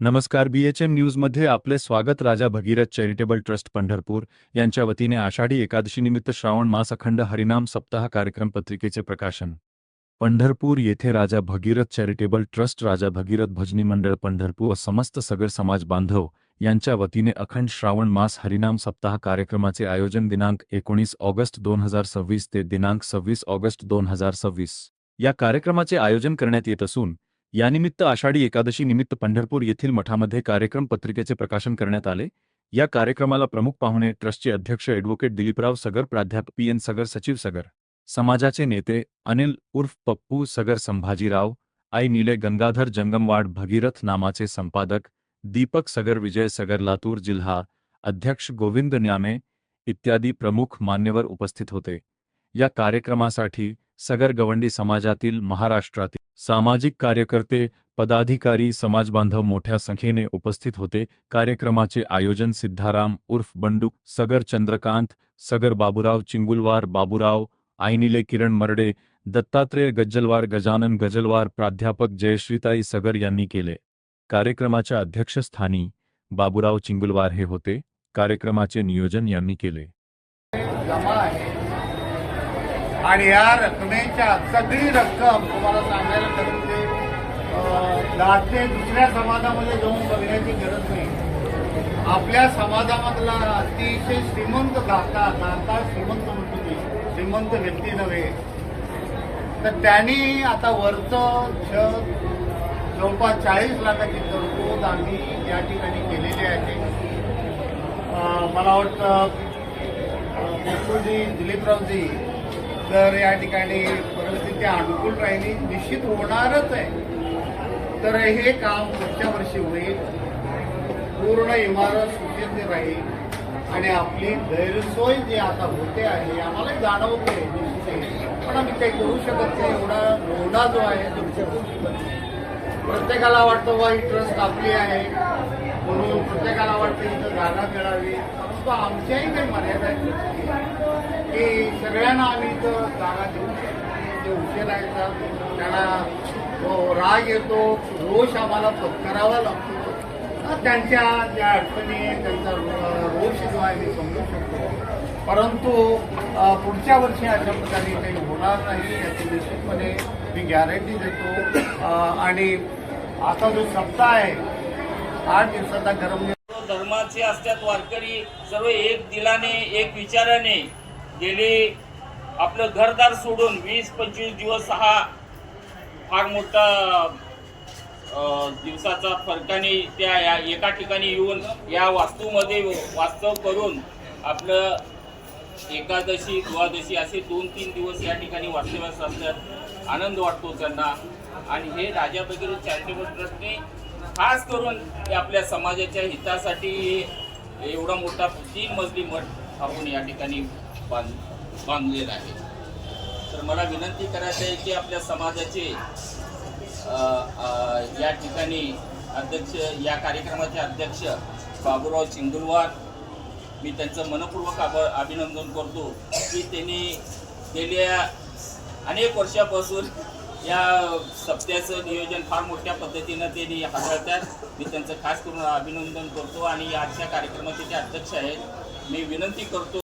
नमस्कार. BHM न्यूजमध्ये आपले स्वागत. राजा भगीरथ चॅरिटेबल ट्रस्ट पंढरपूर यांच्या वतीने आषाढी एकादशीनिमित्त श्रावण मास अखंड हरिनाम सप्ताह कार्यक्रम पत्रिकेचे प्रकाशन. पंढरपूर येथे राजा भगीरथ चॅरिटेबल ट्रस्ट, राजा भगीरथ भजनी मंडळ पंढरपूर व समस्त सगळ समाज बांधव यांच्या वतीने अखंड श्रावण मास हरिनाम सप्ताह कार्यक्रमाचे आयोजन दिनांक 19 ऑगस्ट 2026 ते दिनांक 26 ऑगस्ट 2026 या कार्यक्रमाचे आयोजन करण्यात येत असून यानिमित्त आषाढी एकादशी निमित्त पंढरपूर येथील मठामध्ये कार्यक्रम पत्रिकेचे प्रकाशन करण्यात आले. या कार्यक्रमाला प्रमुख पाहुणे ट्रस्टचे अध्यक्ष ॲडव्होकेट दिलीपराव सगर, प्राध्यापक PN सगर, सचिव सगर, समाजाचे नेते अनिल उर्फ पप्पू सगर, संभाजीराव आई नीले, गंगाधर जंगमवाड, भगीरथ नामाचे संपादक दीपक सगर, विजय सगर, लातूर जिल्हा अध्यक्ष गोविंद न्यामे इत्यादी प्रमुख मान्यवर उपस्थित होते. या कार्यक्रमासाठी सगर गवंडी समाजातील, महाराष्ट्रातील सामाजिक कार्यकर्ते, पदाधिकारी, समाजबांधव मोठ्या संख्येने उपस्थित होते. कार्यक्रमाचे आयोजन सिद्धाराम उर्फ बंडू सगर, चंद्रकांत सगर, बाबूराव चिंगुलवार, बाबूराव आईनिले, किरण मरडे, दत्तात्रेय गज्जलवार, गजानन गजलवार, प्राध्यापक जयश्रीताई सगर यांनी केले. कार्यक्रमाच्या अध्यक्षस्थानी बाबूराव चिंगुलवार हे होते. कार्यक्रमाचे नियोजन यांनी केले. आणि या रकमेच्या सगळी रक्कम तुम्हाला सांगायला म्हणजे दाते दुसऱ्या समाजामध्ये जाऊन बघण्याची गरज नाही. आपल्या समाजामधला अतिशय श्रीमंत दाता श्रीमंत म्हणतो, श्रीमंत व्यक्ती नव्हे तर त्यांनी आता वरचं जवळपास 40 लाखाची तरतूद आम्ही या ठिकाणी केलेली आहे. मला वाटतं दिलीपरावजी तर या ठिकाणी परिस्थिती अनुकूल राहिली, निश्चित होणारच आहे. तर हे काम पुढच्या वर्षी होईल. पूर्ण इमारत सुसज्ज राहील आणि आपली गैरसोय जी आता होते आहे आम्हाला जाणवते निश्चित, पण आम्ही काही करू शकत नाही. एवढा लोढा जो आहे तो करू शकत नाही. प्रत्येकाला वाटतं ही ट्रस्ट आपली आहे म्हणून प्रत्येकाला वाटतं इथं जागा मिळावी, परंतु आमच्याही काही मर्यादा आहेत की सगळ्यांना आम्ही इथं जागा देऊ शकतो. जे उशीर आहेत त्यांना राग येतो, रोष आम्हाला पत्करावा लागतो. त्यांच्या ज्या अडचणी, त्यांचा रोष जो आहे मी समजू शकतो, परंतु पुढच्या वर्षी अशा प्रकारे काही होणार नाही याची निश्चितपणे मी गॅरंटी देतो. आणि आता जो सप्ताह आहे 8 दिवसाचा गरम धर्माचे असतात वारकरी सर्व एक दिलाने एक विचाराने गेले. आपलं घरदार सोडून 20-25 दिवस हा फार मोठा दिवसाचा फरकाने त्या एका ठिकाणी येऊन या वास्तूमध्ये वास्तव करून आपलं एकादशी, द्वादशी असे 2-3 दिवस या ठिकाणी वास्तव्यास असतात. आनंद वाटतो त्यांना. आणि हे राजा भगीरथ चॅरिटेबल ट्रस्टने खास करून आपल्या समाजाच्या हितासाठी एवढा मोठा 3 मजली मठ आपण या ठिकाणी बांधलेला आहे. तर मला विनंती करायची आहे की आपल्या समाजाचे या ठिकाणी अध्यक्ष, या कार्यक्रमाचे अध्यक्ष बाबूराव चिंगुलवार, मी त्यांचं मनपूर्वक अभिनंदन करतो की त्यांनी गेल्या अनेक वर्षापासून या सप्त्याचं नियोजन फार मोठ्या पद्धतीनं त्यांनी हाताळतात. मी त्यांचं खास करून अभिनंदन करतो आणि आजच्या कार्यक्रमाचे ते अध्यक्ष आहेत. मी विनंती करतो